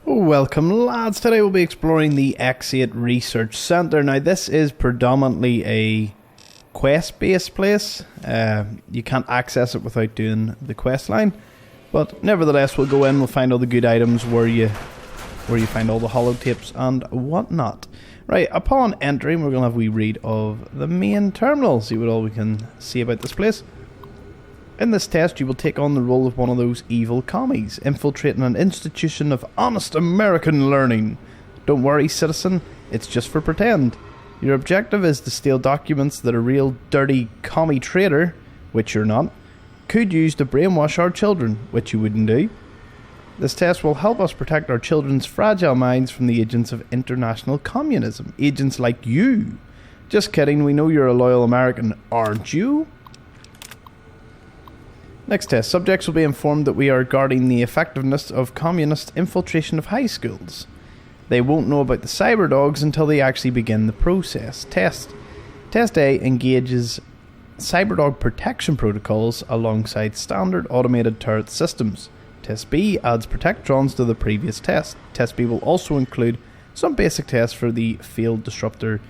Welcome lads, today we'll be exploring the X-8 Research Centre. Now this is predominantly a quest-based place. You can't access it without doing the quest line, but nevertheless we'll go in, we'll find all the good items where you find all the holotapes and whatnot. Right, upon entering we're going to have a wee read of the main terminal, see what all we can see about this place. In this test, you will take on the role of one of those evil commies, infiltrating an institution of honest American learning. Don't worry, citizen, it's just for pretend. Your objective is to steal documents that a real dirty commie traitor, which you're not, could use to brainwash our children, which you wouldn't do. This test will help us protect our children's fragile minds from the agents of international communism. Agents like you. Just kidding, we know you're a loyal American, aren't you? Next test. Subjects will be informed that we are guarding the effectiveness of communist infiltration of high schools. They won't know about the cyber dogs until they actually begin the process. Test A engages cyberdog protection protocols alongside standard automated turret systems. Test B adds protectrons to the previous test. Test B will also include some basic tests for the field disruptor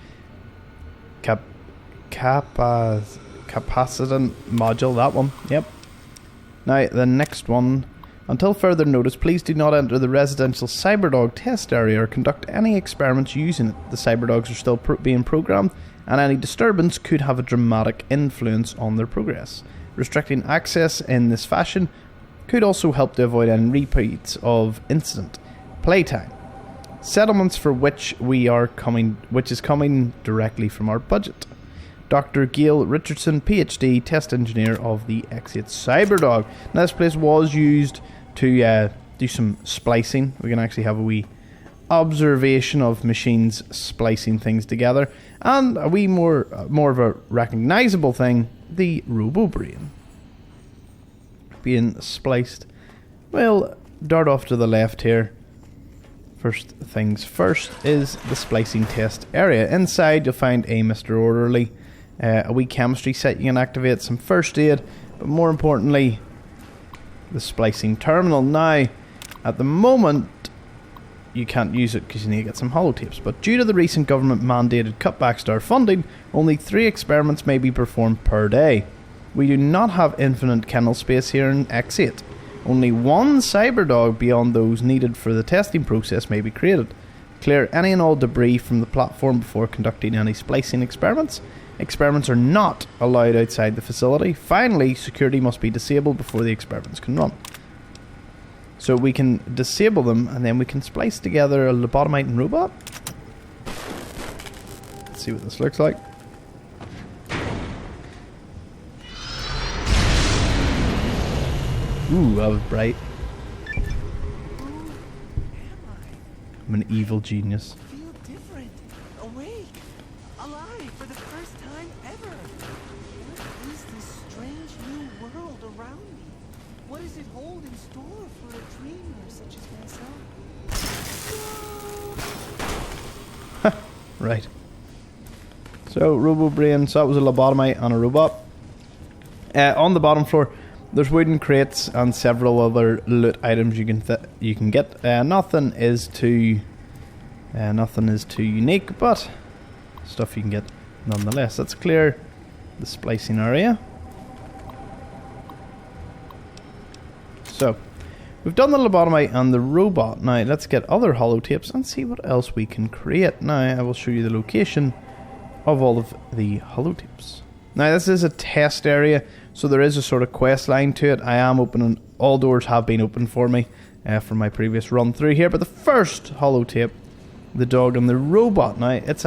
capacitance module. That one, yep. Now, the next one. Until further notice, please do not enter the residential Cyberdog test area or conduct any experiments using it. The Cyberdogs are still being programmed, and any disturbance could have a dramatic influence on their progress. Restricting access in this fashion could also help to avoid any repeats of incident. Playtime. Settlements for which is coming directly from our budget. Dr. Gail Richardson, PhD, test engineer of the X-8 Cyberdog. Now this place was used to do some splicing. We can actually have a wee observation of machines splicing things together. And a wee more of a recognisable thing, the Robo-Brain being spliced. We'll dart off to the left here. First things first is the splicing test area. Inside you'll find a Mr. Orderly, a wee chemistry set you can activate, some first aid, but more importantly the splicing terminal. Now at the moment you can't use it because you need to get some holotapes, but due to the recent government mandated cutbacks to our funding, only 3 experiments may be performed per day. We do not have infinite kennel space here in X-8. Only one cyberdog beyond those needed for the testing process may be created. Clear any and all debris from the platform before conducting any splicing experiments. Experiments are not allowed outside the facility. Finally, security must be disabled before the experiments can run. So we can disable them and then we can splice together a lobotomite robot. Let's see what this looks like. Ooh, that was bright. I'm an evil genius. I feel different, awake, alive for the first time ever. What is this strange new world around me? What does it hold in store for a dreamer such as myself? Right. So, Robo-Brain, so that was a lobotomite and a robot. On the bottom floor, there's wooden crates and several other loot items you can get. Nothing is too unique, but stuff you can get nonetheless. Let's clear the splicing area. So we've done the lobotomite and the robot. Now let's get other holotapes and see what else we can create. Now I will show you the location of all of the holotapes. Now this is a test area, so there is a sort of quest line to it. I am opening, all doors have been opened for me from my previous run through here. But the first holotape, the dog and the robot, now it's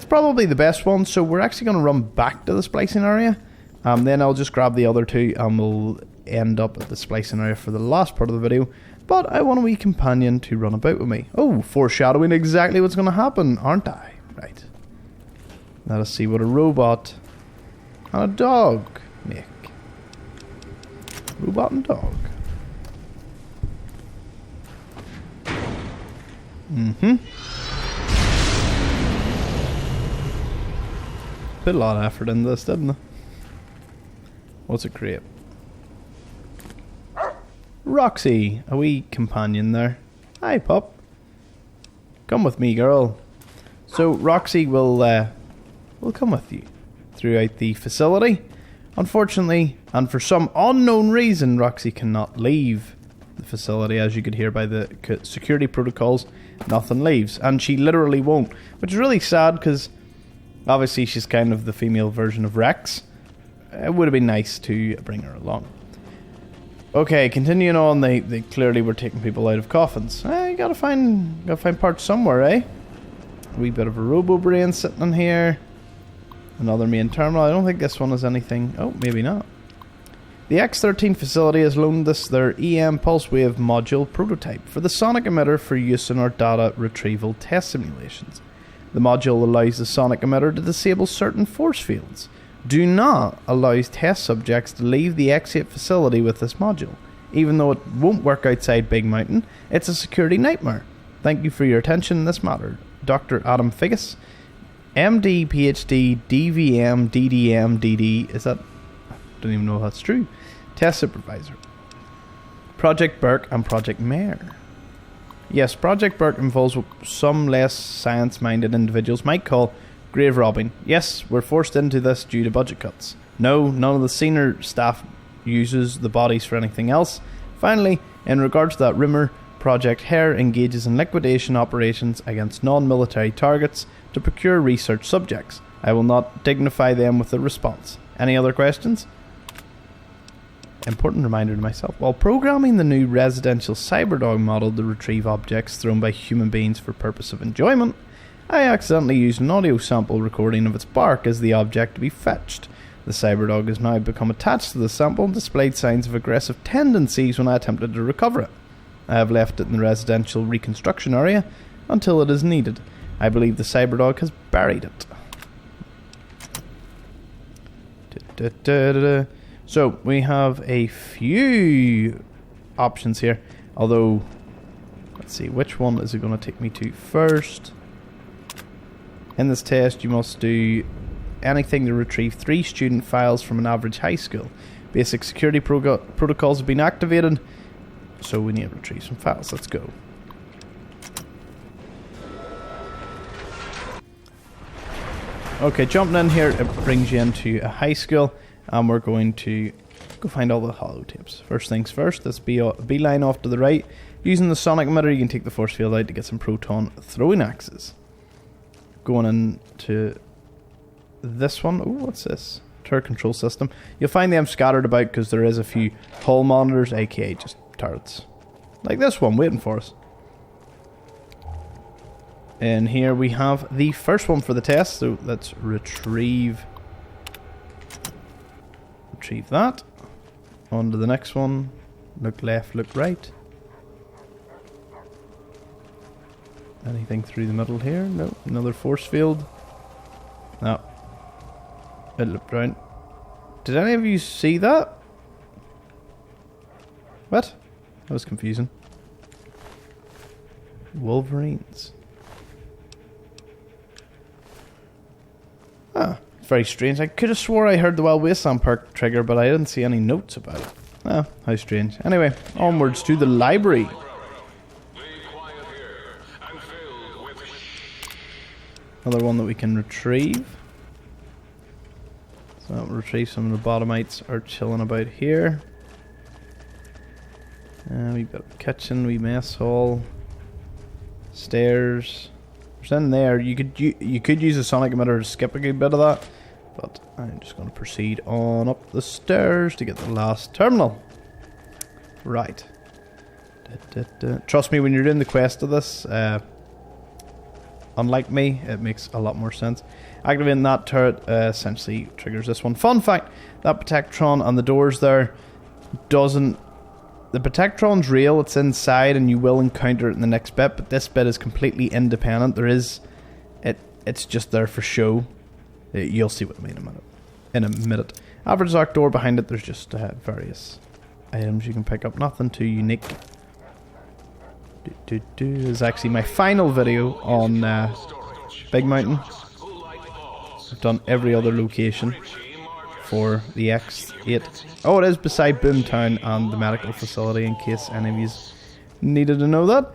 probably the best one. So we're actually going to run back to the splicing area. Then I'll just grab the other 2 and we'll end up at the splicing area for the last part of the video. But I want a wee companion to run about with me. Oh, foreshadowing exactly what's going to happen, aren't I? Right. Let us see what a robot and a dog make. Robot and dog. Put a lot of effort into this, didn't they? What's it create? Roxy, a wee companion there. Hi, pup. Come with me, girl. So Roxy will come with you throughout the facility. Unfortunately, and for some unknown reason, Roxy cannot leave the facility. As you could hear by the security protocols, nothing leaves, and she literally won't, which is really sad because obviously she's kind of the female version of Rex. It would have been nice to bring her along. Okay, continuing on, they clearly were taking people out of coffins. You gotta find parts somewhere, eh? A wee bit of a robo-brain sitting in here. Another main terminal. I don't think this one has anything. Oh, maybe not. The X-13 facility has loaned us their EM pulse wave module prototype for the sonic emitter for use in our data retrieval test simulations. The module allows the sonic emitter to disable certain force fields. Do not allow test subjects to leave the X-8 facility with this module. Even though it won't work outside Big Mountain, it's a security nightmare. Thank you for your attention in this matter. Dr. Adam Figgis, MD, PhD, DVM, DDM, DD. Is that? I don't even know if that's true. Test Supervisor. Project Burke and Project Mare. Yes, Project Burke involves what some less science-minded individuals might call grave robbing. Yes, we're forced into this due to budget cuts. No, none of the senior staff uses the bodies for anything else. Finally, in regards to that rumour, Project Hare engages in liquidation operations against non-military targets to procure research subjects. I will not dignify them with a response. Any other questions? Important reminder to myself. While programming the new residential Cyberdog model to retrieve objects thrown by human beings for purpose of enjoyment, I accidentally used an audio sample recording of its bark as the object to be fetched. The Cyberdog has now become attached to the sample and displayed signs of aggressive tendencies when I attempted to recover it. I have left it in the residential reconstruction area until it is needed. I believe the Cyberdog has buried it. So, we have a few options here. Although, let's see, which one is it going to take me to first? In this test, you must do anything to retrieve 3 student files from an average high school. Basic security protocols have been activated. So we need to retrieve some files. Let's go. Okay, jumping in here, it brings you into a high school, and we're going to go find all the holotapes. First things first, let's beeline off to the right. Using the sonic emitter, you can take the force field out to get some proton throwing axes. Going into this one. Oh, what's this? Turret control system. You'll find them scattered about because there is a few hull monitors, aka just turrets. Like this one, waiting for us. And here we have the first one for the test, so let's retrieve that. On to the next one. Look left, look right. Anything through the middle here? No. Another force field. No. It looked round. Did any of you see that? What? That was confusing. Wolverines. Ah, it's very strange. I could have swore I heard the Wild Wasteland perk trigger, but I didn't see any notes about it. Ah, how strange. Anyway, onwards to the library. Another one that we can retrieve. So we'll retrieve some of the bottomites are chilling about here. Wee bit of kitchen, wee mess hall, stairs. There's in there. You could use a sonic emitter to skip a good bit of that, but I'm just going to proceed on up the stairs to get the last terminal. Right. Trust me, when you're doing the quest of this, unlike me, it makes a lot more sense. Activating that turret essentially triggers this one. Fun fact: that Protectron on the doors there doesn't. The Protectron's real, it's inside, and you will encounter it in the next bit, but this bit is completely independent. It's just there for show. You'll see what I mean in a minute. Average dark door behind it, there's just various items you can pick up. Nothing too unique. This is actually my final video on Big Mountain. I've done every other location for the X-8. Oh, it is beside Boomtown and the medical facility, in case any of you needed to know that.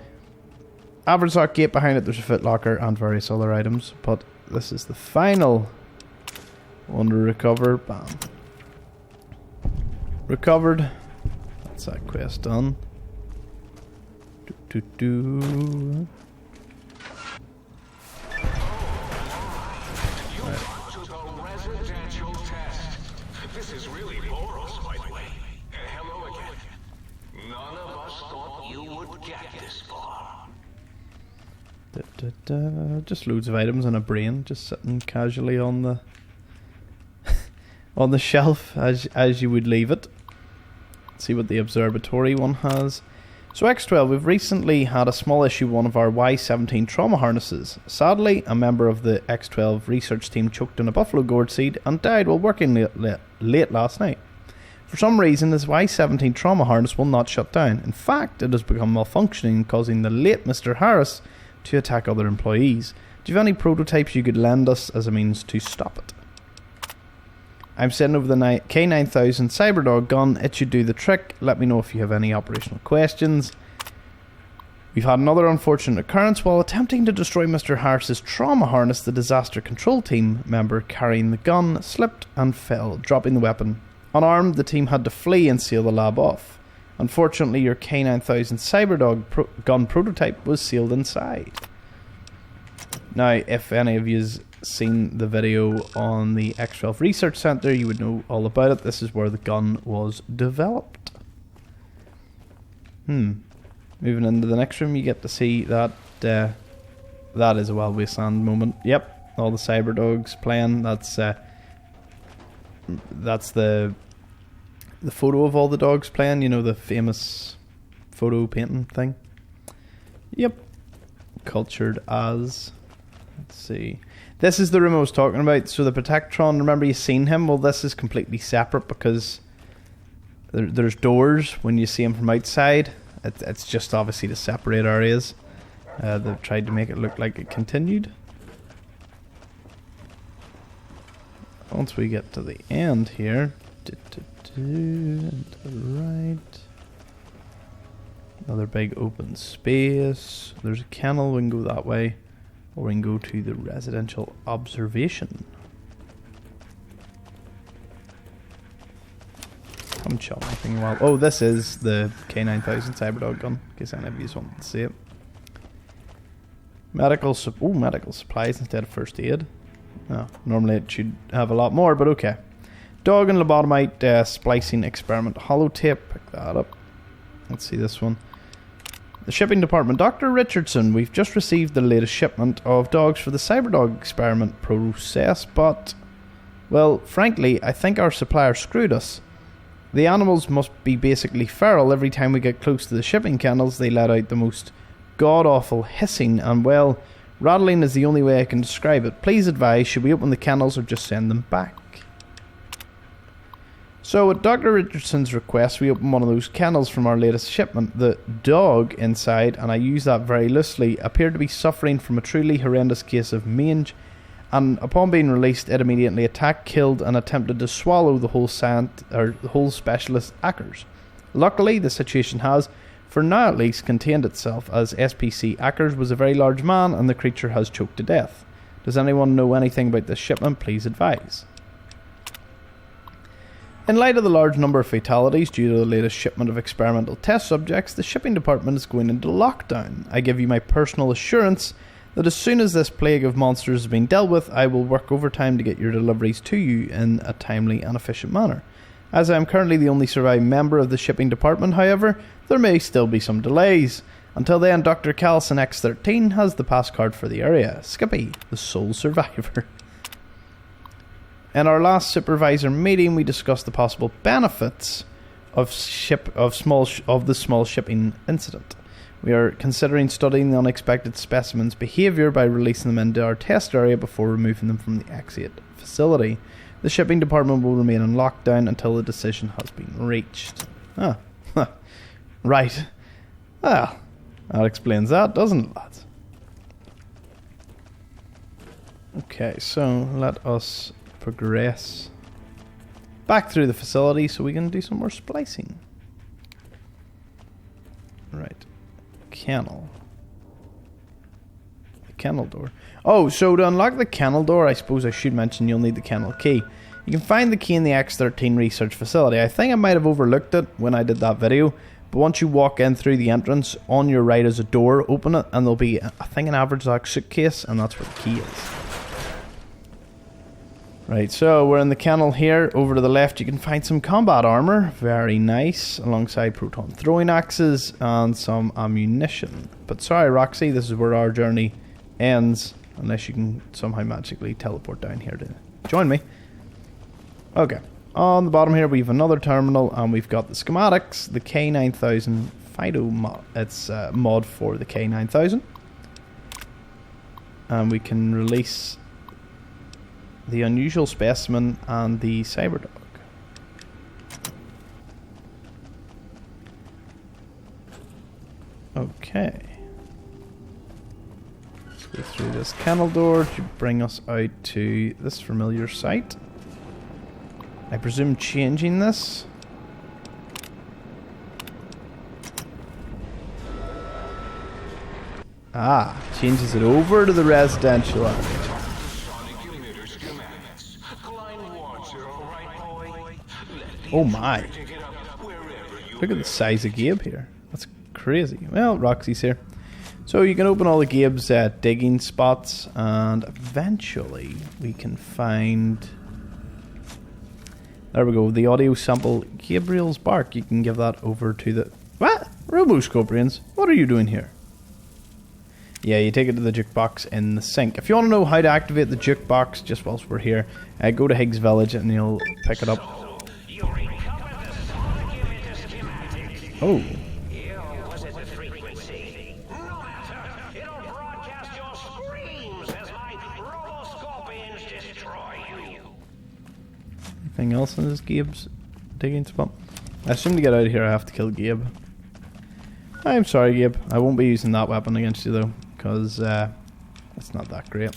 average lock gate behind it. There's a foot locker and various other items. But this is the final one to recover. Bam. Recovered. That's that quest done. Do. This is really Boros, by the way. Hello again. None of us thought you would get this far. Just loads of items and a brain just sitting casually on the on the shelf as you would leave it. Let's see what the observatory one has. So X-12, we've recently had a small issue with one of our Y-17 trauma harnesses. Sadly, a member of the X-12 research team choked on a buffalo gourd seed and died while working late last night. For some reason, this Y-17 trauma harness will not shut down. In fact, it has become malfunctioning, causing the late Mr. Harris to attack other employees. Do you have any prototypes you could lend us as a means to stop it? I'm sending over the K9000 Cyberdog gun. It should do the trick. Let me know if you have any operational questions. We've had another unfortunate occurrence. While attempting to destroy Mr. Harris's trauma harness, the disaster control team member carrying the gun slipped and fell, dropping the weapon. Unarmed, the team had to flee and seal the lab off. Unfortunately, your K9000 Cyberdog gun prototype was sealed inside. Now, if any of you's seen the video on the X-12 Research Center, you would know all about it. This is where the gun was developed. Moving into the next room, you get to see that that is a Wild Wasteland moment. Yep, all the Cyberdogs playing. That's the photo of all the dogs playing. You know, the famous photo painting thing. Yep, cultured as. Let's see. This is the room I was talking about. So the Protectron, remember you seen him? Well, this is completely separate because there's doors when you see him from outside. It's just obviously to separate areas. They've tried to make it look like it continued. Once we get to the end here, and to the right, another big open space. There's a kennel. We can go that way. Or we can go to the residential observation. Haven't shot anything in a while. Oh, this is the K9000 Cyberdog gun, in case any of you want to see it. Medical supplies instead of first aid. Oh, normally it should have a lot more, but okay. Dog and lobotomite splicing experiment holotape. Pick that up. Let's see this one. The shipping department. Dr. Richardson, we've just received the latest shipment of dogs for the Cyberdog experiment process, but, well, frankly, I think our supplier screwed us. The animals must be basically feral. Every time we get close to the shipping kennels, they let out the most god-awful hissing, and, well, rattling is the only way I can describe it. Please advise, should we open the kennels or just send them back? So, at Dr. Richardson's request, we opened one of those kennels from our latest shipment. The dog inside, and I use that very loosely, appeared to be suffering from a truly horrendous case of mange, and upon being released, it immediately attacked, killed, and attempted to swallow the whole specialist Ackers. Luckily, the situation has, for now at least, contained itself, as SPC Ackers was a very large man, and the creature has choked to death. Does anyone know anything about this shipment? Please advise. In light of the large number of fatalities due to the latest shipment of experimental test subjects, the shipping department is going into lockdown. I give you my personal assurance that as soon as this plague of monsters has been dealt with, I will work overtime to get your deliveries to you in a timely and efficient manner. As I am currently the only surviving member of the shipping department, however, there may still be some delays. Until then, Dr. Callison X-13 has the pass card for the area. Skippy, the sole survivor. In our last supervisor meeting, we discussed the possible benefits of the small shipping incident. We are considering studying the unexpected specimen's behaviour by releasing them into our test area before removing them from the X-8 facility. The shipping department will remain in lockdown until the decision has been reached. Right. Well, that explains that, doesn't it, lads? Okay, so let us progress back through the facility so we can do some more splicing. Right. Kennel. kennel door. Oh, so to unlock the kennel door, I suppose I should mention you'll need the kennel key. You can find the key in the X-13 research facility. I think I might have overlooked it when I did that video, but once you walk in through the entrance, on your right is a door, open it, and there'll be, I think, an average like suitcase, and that's where the key is. Right, so we're in the kennel here. Over to the left you can find some combat armor, very nice, alongside proton throwing axes and some ammunition. But sorry Roxy, this is where our journey ends, unless you can somehow magically teleport down here to join me. Okay, on the bottom here we have another terminal, and we've got the schematics, the K9000 Fido mod. It's mod for the K9000. And we can release the unusual specimen and the cyberdog. Okay. Let's go through this kennel door to bring us out to this familiar site. I presume changing this. Ah, changes it over to the residential area. Oh my. Look at the size of Gabe here. That's crazy. Well, Roxy's here. So you can open all the Gabe's digging spots, and eventually we can find... There we go, the audio sample Gabriel's bark. You can give that over to the... What? Robo-Scorpions, what are you doing here? Yeah, you take it to the jukebox in the sink. If you want to know how to activate the jukebox just whilst we're here, go to Higgs Village and you'll pick it up. Oh. Anything else in this Gabe's digging spot? I assume to get out of here I have to kill Gabe. I'm sorry Gabe, I won't be using that weapon against you though, because it's not that great.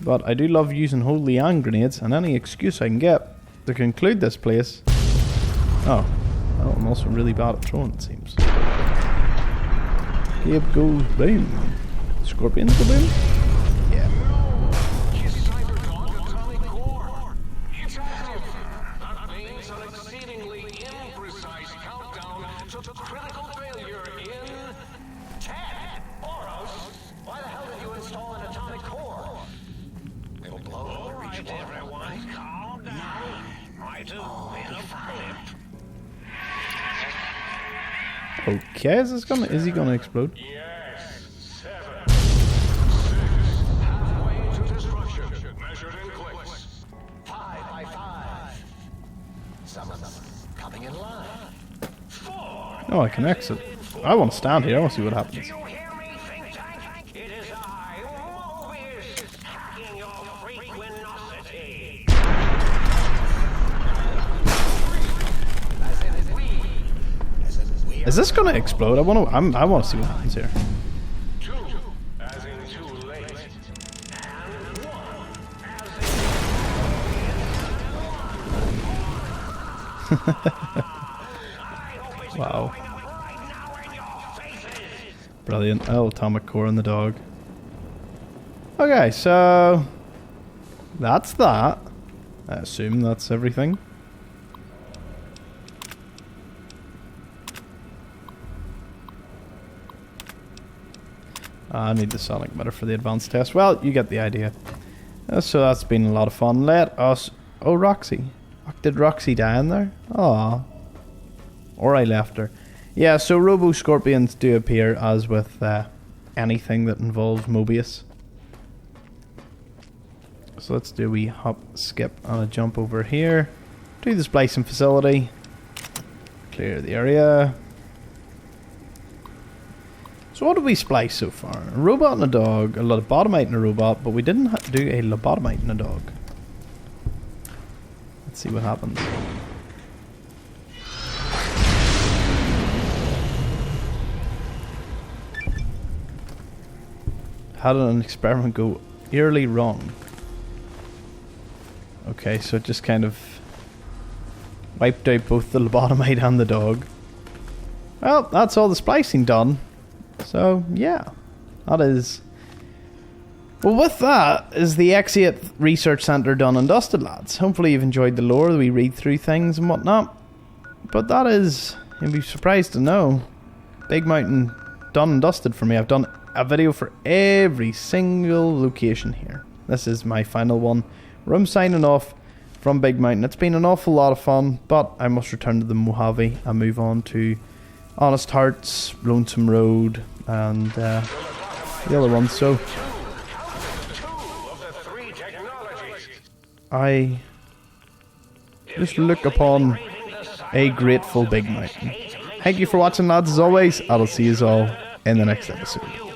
But I do love using holy hand grenades, and any excuse I can get to conclude this place. Oh. Well, I'm also really bad at throwing, it seems. Gabe goes boom. Scorpions go boom? Yeah. It's active. That means an exceedingly imprecise countdown to critical failure in 10. Boros, why the hell did you install an atomic core? It'll blow. All right, everyone, calm down. I do in a flip. Okay, is he gonna explode? Yes, 7, 6, halfway to destruction, measured in clicks. 5 by 5. Someone's coming in line. 4. Oh, I can exit. I want to stand here, I want to see what happens. You hear me, think tank? It is I, Mobius, hacking your frequenosity. Is this gonna explode? I want to see what happens here. 2, as in too late. And 1, as in Wow. Brilliant. Oh, atomic core in the dog. Okay, so that's that. I assume that's everything. I need the sonic emitter for the advanced test. Well, you get the idea. So that's been a lot of fun. Let us... Oh, Roxy. Did Roxy die in there? Aw. Or I left her. Yeah, so Robo-Scorpions do appear, as with anything that involves Mobius. So let's do a wee hop, skip, and a jump over here. To the splicing facility. Clear the area. So what did we splice so far? A robot and a dog, a lobotomite and a robot, but we didn't do a lobotomite and a dog. Let's see what happens. How did an experiment go eerily wrong? Okay, so it just kind of wiped out both the lobotomite and the dog. Well, that's all the splicing done. So, yeah, that is Well, with that is the X-8 Research Centre done and dusted, lads. Hopefully you've enjoyed the lore, we read through things and whatnot. But that is, you'll be surprised to know, Big Mountain done and dusted for me. I've done a video for every single location here. This is my final one, where I'm signing off from Big Mountain. It's been an awful lot of fun, but I must return to the Mojave and move on to Honest Hearts, Lonesome Road, and the other ones. So I just look upon a grateful Big Mountain. Thank you for watching, lads, as always. I'll see you all in the next episode.